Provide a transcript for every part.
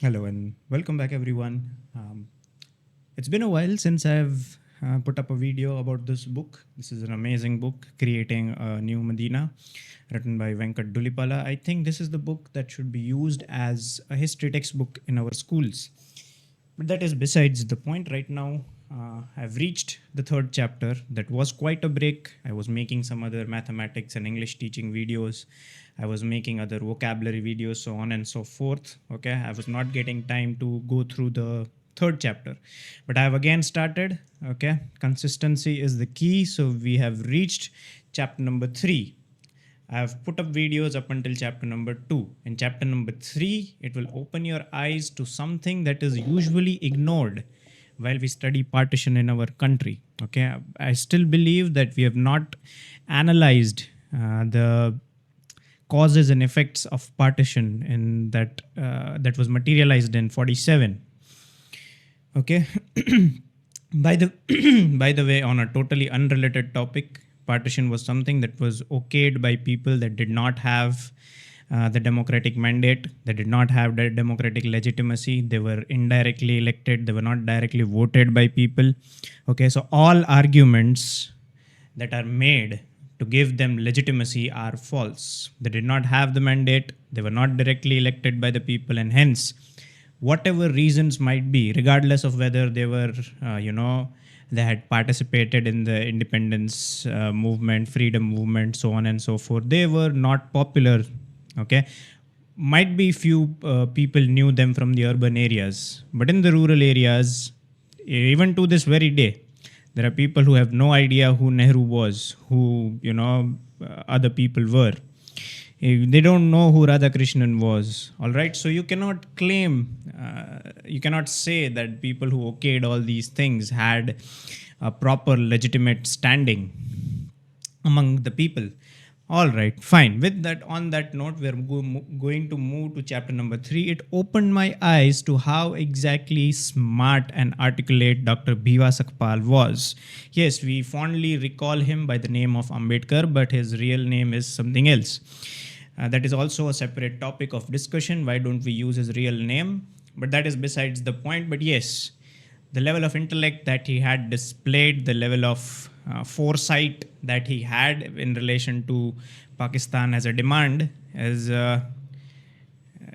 Hello and welcome back, everyone. It's been a while since I've put up a video about this book. This is an amazing book, Creating a New Medina, written by Venkat Dulipala. I think this is the book that should be used as a history textbook in our schools. But that is besides the point. Right now, I've reached the third chapter. That was quite a break. I was making some other mathematics and English teaching videos. I was making other vocabulary videos, so on and so forth. Okay, I was not getting time to go through the third chapter, but I have again started. Okay, consistency is the key. So we have reached chapter number 3. I have put up videos up until chapter number 2. In chapter number 3, it will open your eyes to something that is usually ignored while we study partition in our country. Okay, I still believe that we have not analyzed the causes and effects of partition in that was materialized in 47. Okay. by the by the way, on a totally unrelated topic, partition was something that was okayed by people that did not have the democratic mandate. They did not have the democratic legitimacy. They were indirectly elected. They were not directly voted by people. Okay, so all arguments that are made to give them legitimacy are false. They did not have the mandate. They were not directly elected by the people, and hence whatever reasons might be, regardless of whether they were, they had participated in the independence movement, freedom movement, so on and so forth, they were not popular. Okay. Might be few people knew them from the urban areas, but in the rural areas, even to this very day, there are people who have no idea who Nehru was, who, other people were. They don't know who Radhakrishnan was. All right. So you cannot claim, you cannot say that people who okayed all these things had a proper legitimate standing among the people. All right, fine. With that, on that note, we're going to move to chapter number 3. It opened my eyes to how exactly smart and articulate Dr. Bhiva Sakpal was. Yes, we fondly recall him by the name of Ambedkar, but his real name is something else. That is also a separate topic of discussion. Why don't we use his real name? But that is besides the point. But yes, the level of intellect that he had displayed, the level of foresight that he had in relation to Pakistan as a demand, is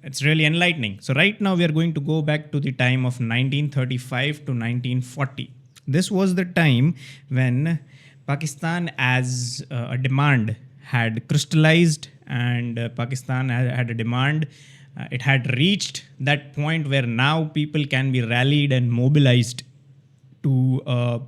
it's really enlightening. So right now we are going to go back to the time of 1935 to 1940. This was the time when Pakistan as a demand had crystallized, and Pakistan had a demand. It had reached that point where now people can be rallied and mobilized to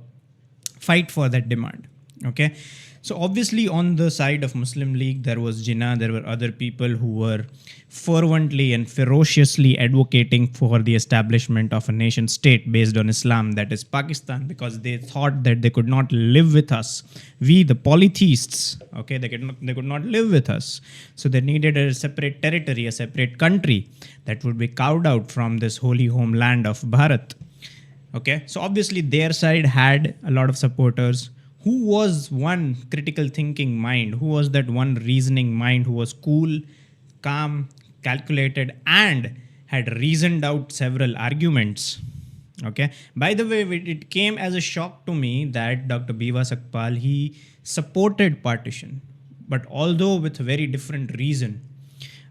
fight for that demand. Okay. So obviously on the side of Muslim League, there was Jinnah, there were other people who were fervently and ferociously advocating for the establishment of a nation state based on Islam, that is Pakistan, because they thought that they could not live with us. We, the polytheists, okay, they could not live with us. So they needed a separate territory, a separate country that would be carved out from this holy homeland of Bharat. Okay, so obviously their side had a lot of supporters. Who was one critical thinking mind? Who was that one reasoning mind who was cool, calm, calculated, and had reasoned out several arguments? Okay. By the way, it came as a shock to me that Dr. Bhiva Sakpal, he supported partition, but although with a very different reason.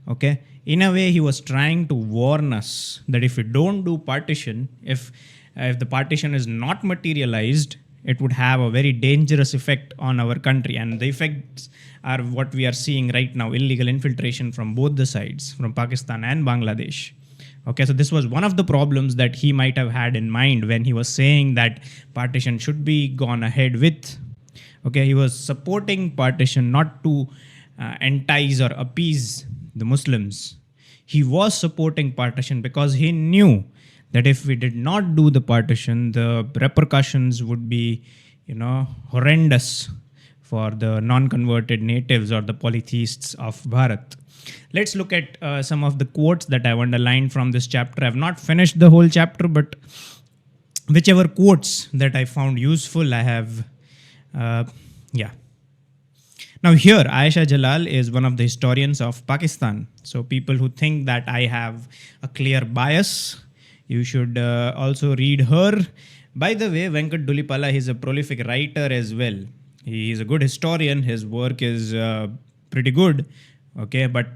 Okay. In a way, he was trying to warn us that if we don't do partition, if the partition is not materialized, it would have a very dangerous effect on our country. And the effects are what we are seeing right now: illegal infiltration from both the sides, from Pakistan and Bangladesh. Okay, so this was one of the problems that he might have had in mind when he was saying that partition should be gone ahead with. Okay, he was supporting partition not to entice or appease the Muslims. He was supporting partition because he knew that if we did not do the partition, the repercussions would be, horrendous for the non-converted natives or the polytheists of Bharat. Let's look at some of the quotes that I've underlined from this chapter. I've not finished the whole chapter, but whichever quotes that I found useful, I have, yeah. Now, here, Aisha Jalal is one of the historians of Pakistan. So, people who think that I have a clear bias, you should also read her. By the way, Venkat Dulipala is a prolific writer as well. He is a good historian. His work is pretty good. Okay, but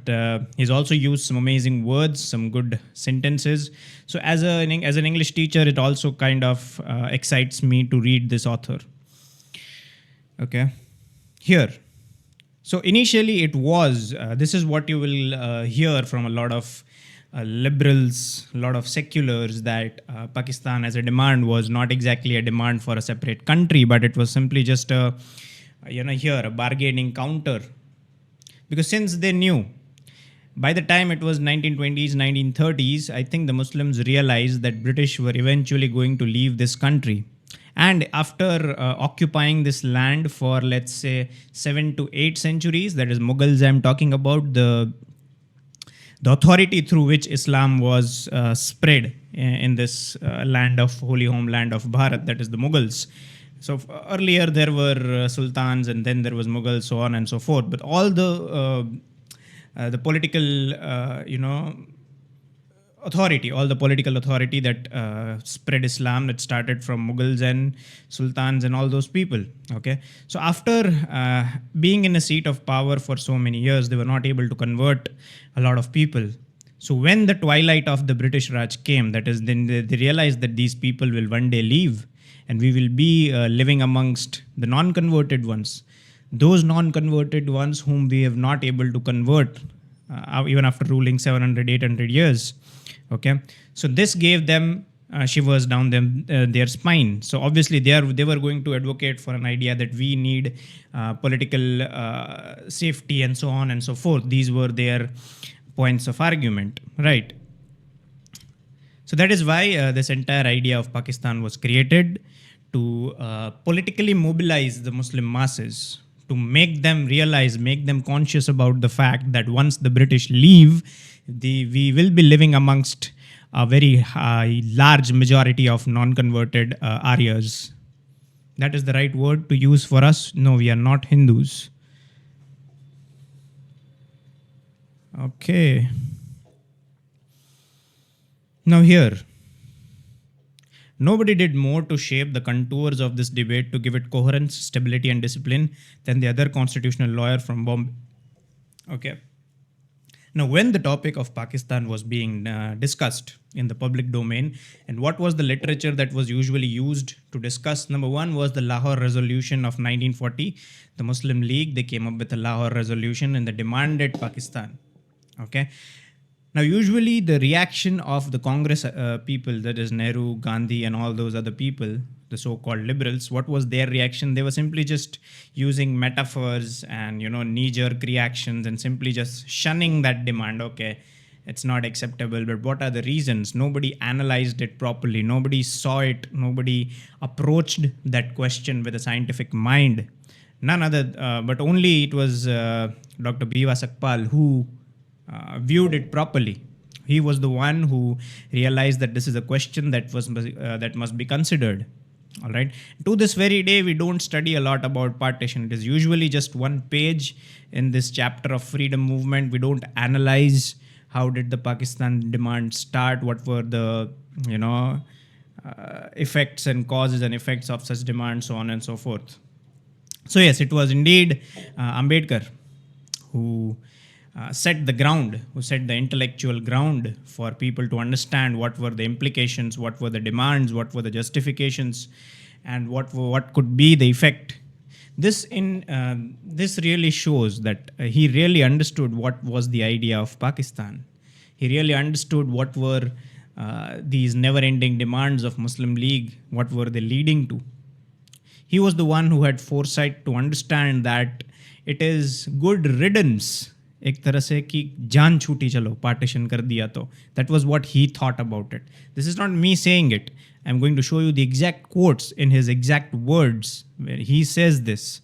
he's also used some amazing words, some good sentences. So, as an English teacher, it also kind of excites me to read this author. Okay, here. So initially, it was this is what you will hear from a lot of liberals, a lot of seculars, that Pakistan as a demand was not exactly a demand for a separate country, but it was simply just a, here a bargaining counter, because since they knew by the time it was 1920s 1930s, I think the Muslims realized that British were eventually going to leave this country. And after occupying this land for, let's say, 7 to 8 centuries, that is Mughals I'm talking about, the authority through which Islam was spread in this land of holy homeland of Bharat, that is the Mughals. So earlier there were sultans, and then there was Mughals, so on and so forth. But all the political, authority, all the political authority that spread Islam, that started from Mughals and sultans and all those people. Okay, so after being in a seat of power for so many years, they were not able to convert a lot of people. So when the twilight of the British Raj came, that is, then they realized that these people will one day leave, and we will be living amongst the non-converted ones, those non-converted ones whom we have not able to convert even after ruling 700 800 years. Okay, so this gave them shivers down their spine. So obviously they were going to advocate for an idea that we need political safety and so on and so forth. These were their points of argument, right? So that is why this entire idea of Pakistan was created, to politically mobilize the Muslim masses, to make them realize, make them conscious about the fact that once the British leave, we will be living amongst a very large majority of non-converted Aryas. That is the right word to use for us. No, we are not Hindus. Okay. Now here, nobody did more to shape the contours of this debate to give it coherence, stability, and discipline than the other constitutional lawyer from Bombay. Okay. Now, when the topic of Pakistan was being discussed in the public domain, and what was the literature that was usually used to discuss? Number one was the Lahore Resolution of 1940. The Muslim League, they came up with a Lahore Resolution and they demanded Pakistan. Okay. Now, usually the reaction of the Congress people, that is Nehru, Gandhi, and all those other people, the so-called liberals, what was their reaction? They were simply just using metaphors and, knee-jerk reactions and simply just shunning that demand. Okay, it's not acceptable, but what are the reasons? Nobody analyzed it properly. Nobody saw it. Nobody approached that question with a scientific mind. None other, but only it was Dr. B.V. Sakpal who viewed it properly. He was the one who realized that this is a question that must be considered. All right. To this very day, we don't study a lot about partition. It is usually just one page in this chapter of freedom movement. We don't analyze how did the Pakistan demand start, what were the effects and causes and effects of such demand, so on and so forth. So yes, it was indeed Ambedkar who set the ground, who set the intellectual ground for people to understand what were the implications, what were the demands, what were the justifications, and what could be the effect. This really shows that he really understood what was the idea of Pakistan. He really understood what were these never-ending demands of Muslim League, what were they leading to. He was the one who had foresight to understand that it is good riddance, एक तरह से कि जान छूटी चलो partition कर दिया तो. That was what he thought about it. This is not me saying it. I'm going to show you the exact quotes in his exact words where he says this.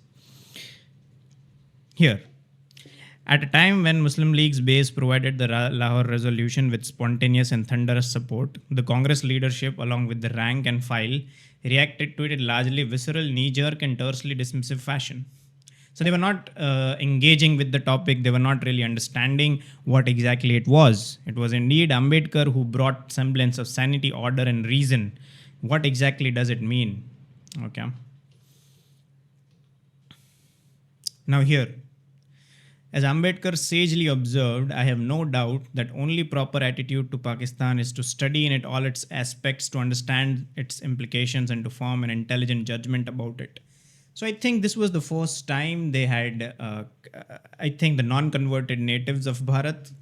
Here, at a time when Muslim League's base provided the Lahore Resolution with spontaneous and thunderous support, the Congress leadership, along with the rank and file, reacted to it in largely visceral, knee-jerk, and tersely dismissive fashion. So they were not engaging with the topic. They were not really understanding what exactly it was. It was indeed Ambedkar who brought semblance of sanity, order, and reason. What exactly does it mean? Okay. Now here, as Ambedkar sagely observed, I have no doubt that only proper attitude to Pakistan is to study in it all its aspects, to understand its implications, and to form an intelligent judgment about it. So I think this was the first time they had, I think, the non-converted natives of Bharat.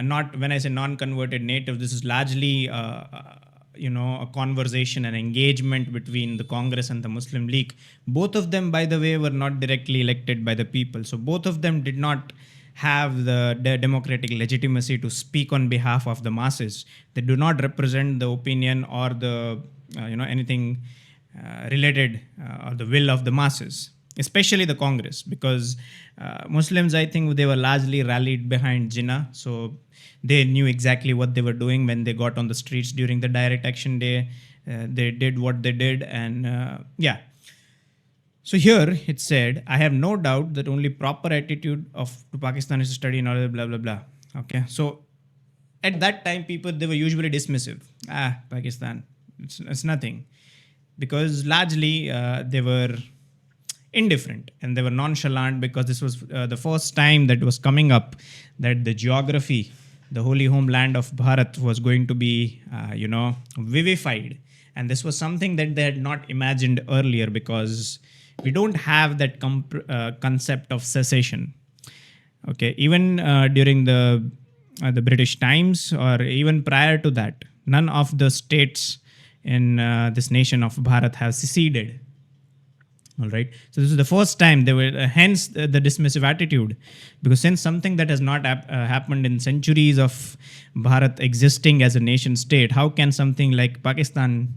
Not when I say non-converted native, this is largely, a conversation and engagement between the Congress and the Muslim League. Both of them, by the way, were not directly elected by the people. So both of them did not have the democratic legitimacy to speak on behalf of the masses. They do not represent the opinion or the, anything related or the will of the masses, especially the Congress, because Muslims, I think, they were largely rallied behind Jinnah. So they knew exactly what they were doing when they got on the streets during the direct action day. They did what they did, and yeah. So here it said, I have no doubt that only proper attitude of to Pakistan is to study and all blah blah blah. Okay, so at that time, people they were usually dismissive. Pakistan, it's nothing, because largely they were indifferent and they were nonchalant, because this was the first time that was coming up that the geography, the holy homeland of Bharat, was going to be, vivified. And this was something that they had not imagined earlier, because we don't have that concept of secession. Okay, even during the British times, or even prior to that, none of the states in this nation of Bharat have seceded. All right. So this is the first time they were, hence the dismissive attitude, because since something that has not happened in centuries of Bharat existing as a nation state, how can something like Pakistan,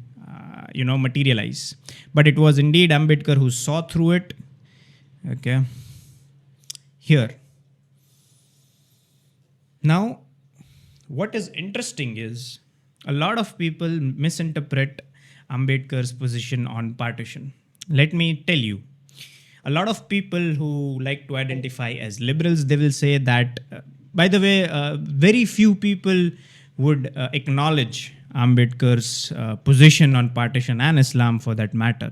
materialize? But it was indeed Ambedkar who saw through it. Okay. Here. Now, what is interesting is a lot of people misinterpret Ambedkar's position on partition. Let me tell you, a lot of people who like to identify as liberals, they will say that, by the way, very few people would acknowledge Ambedkar's position on partition and Islam for that matter.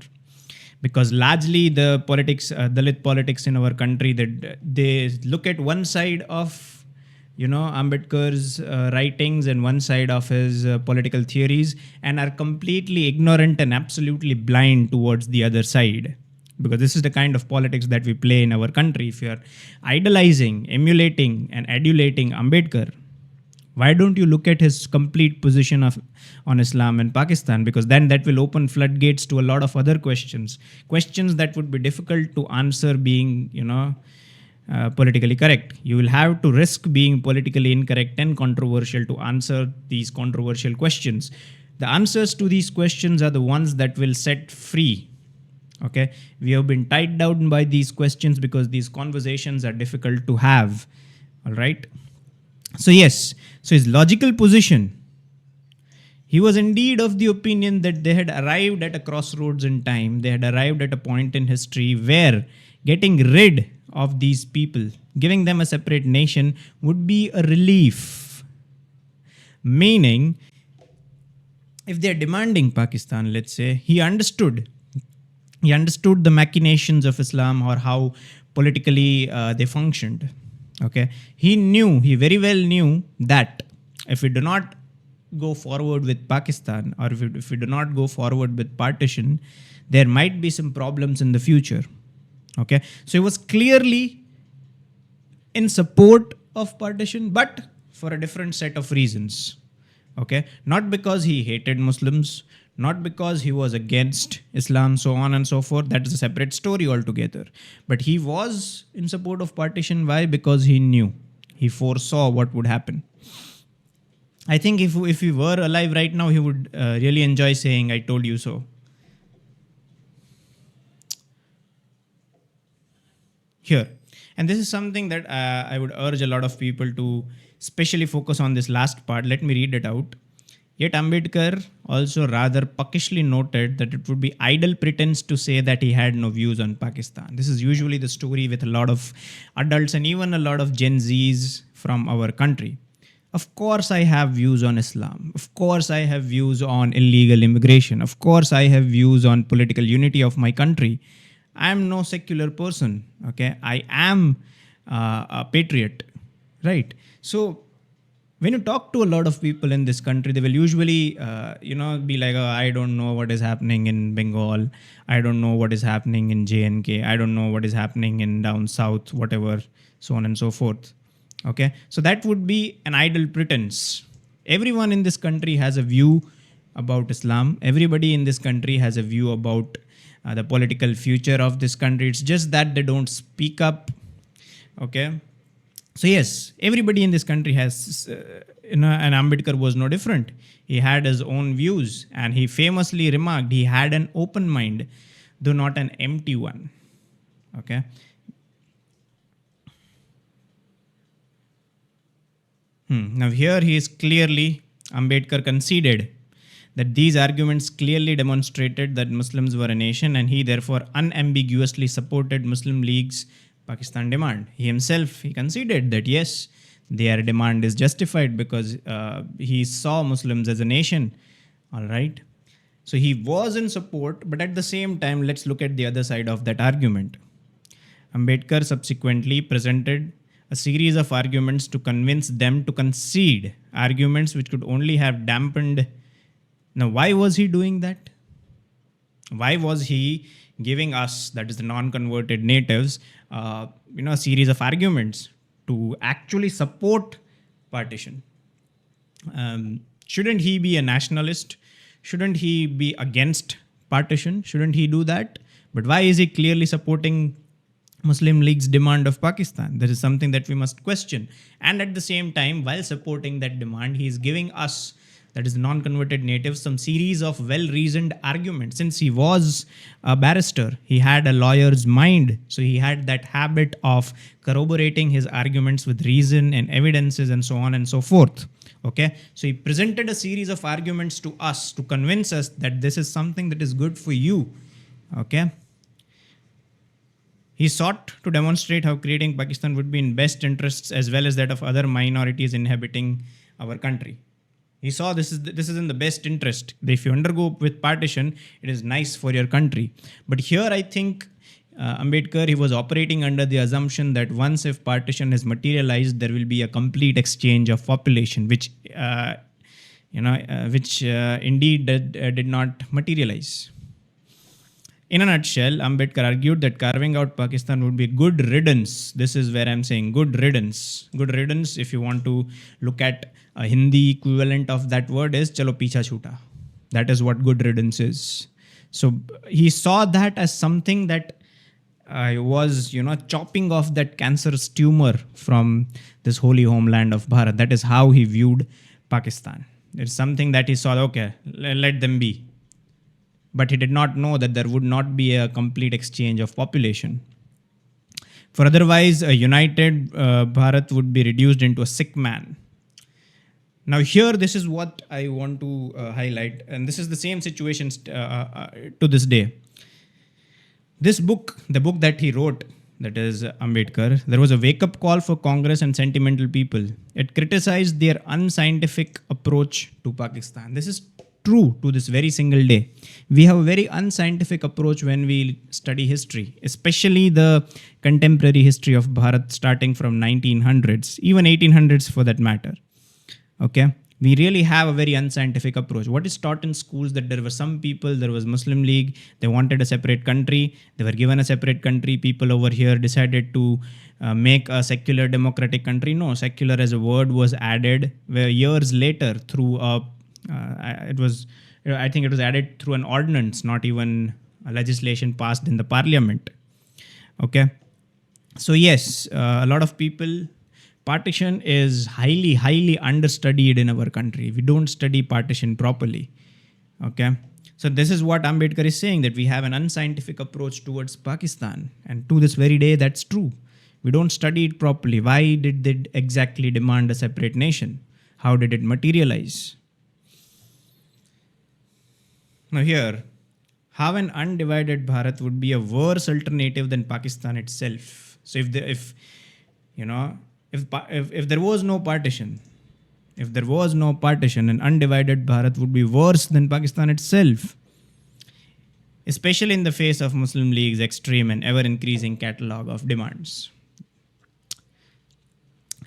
Because largely the politics, Dalit politics in our country, that they look at one side of Ambedkar's writings and one side of his political theories, and are completely ignorant and absolutely blind towards the other side, because this is the kind of politics that we play in our country. If you are idolizing, emulating, and adulating Ambedkar, why don't you look at his complete position on Islam in Pakistan? Because then that will open floodgates to a lot of other questions that would be difficult to answer being politically correct. You will have to risk being politically incorrect and controversial to answer these controversial questions. The answers to these questions are the ones that will set free. Okay, we have been tied down by these questions because these conversations are difficult to have. All right. So yes, so his logical position, he was indeed of the opinion that they had arrived at a crossroads in time. They had arrived at a point in history where getting rid of these people, giving them a separate nation, would be a relief. Meaning, if they're demanding Pakistan, let's say, he understood the machinations of Islam, or how politically they functioned. Okay, he very well knew that if we do not go forward with Pakistan, or if we do not go forward with partition, there might be some problems in the future. Okay, so he was clearly in support of partition, but for a different set of reasons. Okay, not because he hated Muslims, not because he was against Islam, so on and so forth. That is a separate story altogether. But he was in support of partition. Why? Because he foresaw what would happen. I think if he were alive right now, he would really enjoy saying, "I told you so." Here. And this is something that I would urge a lot of people to especially focus on this last part. Let me read it out. Yet Ambedkar also rather puckishly noted that it would be idle pretense to say that he had no views on Pakistan. This is usually the story with a lot of adults and even a lot of Gen Zs from our country. Of course, I have views on Islam. Of course, I have views on illegal immigration. Of course, I have views on political unity of my country. I am no secular person. Okay, I am a patriot, right? So when you talk to a lot of people in this country, they will usually, be like, oh, I don't know what is happening in Bengal. I don't know what is happening in JNK. I don't know what is happening in down south, whatever, so on and so forth. Okay, so that would be an idle pretense. Everyone in this country has a view about Islam. Everybody in this country has a view about the political future of this country. It's just that they don't speak up. Okay, so yes, everybody in this country has, and Ambedkar was no different. He had his own views, and he famously remarked he had an open mind, though not an empty one. Okay. Now here he is clearly, Ambedkar conceded that these arguments clearly demonstrated that Muslims were a nation, and he therefore unambiguously supported Muslim League's Pakistan demand. He himself, he conceded that yes, their demand is justified because he saw Muslims as a nation. All right. So he was in support, but at the same time, let's look at the other side of that argument. Ambedkar subsequently presented a series of arguments to convince them to concede, arguments which could only have dampened. Now, why was he doing that? Why was he giving us, that is the non-converted natives, a series of arguments to actually support partition? Shouldn't he be a nationalist? Shouldn't he be against partition? Shouldn't he do that? But why is he clearly supporting Muslim League's demand of Pakistan? That is something that we must question. And at the same time, while supporting that demand, he is giving us, that is non-converted natives, some series of well-reasoned arguments. Since he was a barrister, he had a lawyer's mind. So he had that habit of corroborating his arguments with reason and evidences and so on and so forth. Okay, so he presented a series of arguments to us to convince us that this is something that is good for you. Okay. He sought to demonstrate how creating Pakistan would be in best interests as well as that of other minorities inhabiting our country. He saw this is in the best interest. If you undergo with partition, it is nice for your country. But here I think Ambedkar, he was operating under the assumption that once if partition is materialized, there will be a complete exchange of population, which indeed did not materialize. In a nutshell, Ambedkar argued that carving out Pakistan would be good riddance. This is where I'm saying good riddance. Good riddance, if you want to look at a Hindi equivalent of that word, is chalo picha chuta. That is what good riddance is. So he saw that as something that was, chopping off that cancerous tumor from this holy homeland of Bharat. That is how he viewed Pakistan. It's something that he saw, okay, let them be. But he did not know that there would not be a complete exchange of population. For otherwise, a united Bharat would be reduced into a sick man. Now here, this is what I want to highlight, and this is the same situation to this day. This book, the book that he wrote, that is Ambedkar, there was a wake-up call for Congress and sentimental people. It criticized their unscientific approach to Pakistan. This is true to this very single day. We have a very unscientific approach when we study history, especially the contemporary history of Bharat starting from 1900s, even 1800s for that matter. Okay, we really have a very unscientific approach. What is taught in schools that there were some people, there was Muslim League, they wanted a separate country, they were given a separate country, people over here decided to make a secular democratic country. No, secular as a word was added where years later through I think it was added through an ordinance, not even a legislation passed in the parliament. Okay. So yes, a lot of people, partition is highly, highly understudied in our country. We don't study partition properly. Okay. So this is what Ambedkar is saying, that we have an unscientific approach towards Pakistan. And to this very day, that's true. We don't study it properly. Why did they exactly demand a separate nation? How did it materialize? Now here, how an undivided Bharat would be a worse alternative than Pakistan itself. So if you know if there was no partition, an undivided Bharat would be worse than Pakistan itself, especially in the face of Muslim League's extreme and ever increasing catalogue of demands.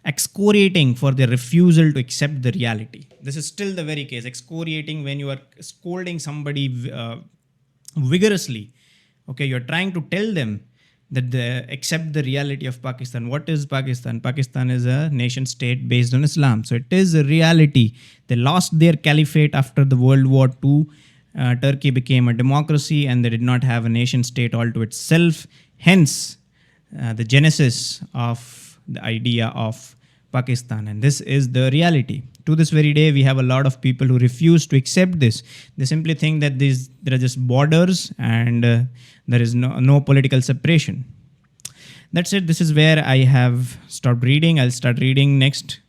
Excoriating for their refusal to accept the reality. This is still the very case. Excoriating when you are scolding somebody vigorously. Okay, you're trying to tell them that they accept the reality of Pakistan. What is Pakistan? Pakistan is a nation state based on Islam. So it is a reality. They lost their caliphate after the World War II. Turkey became a democracy and they did not have a nation state all to itself. Hence, the genesis of the idea of Pakistan. And this is the reality. To this very day, we have a lot of people who refuse to accept this. They simply think that there are just borders and there is no political separation. That's it. This is where I have stopped reading. I'll start reading next,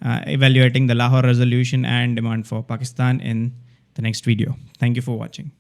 evaluating the Lahore resolution and demand for Pakistan in the next video. Thank you for watching.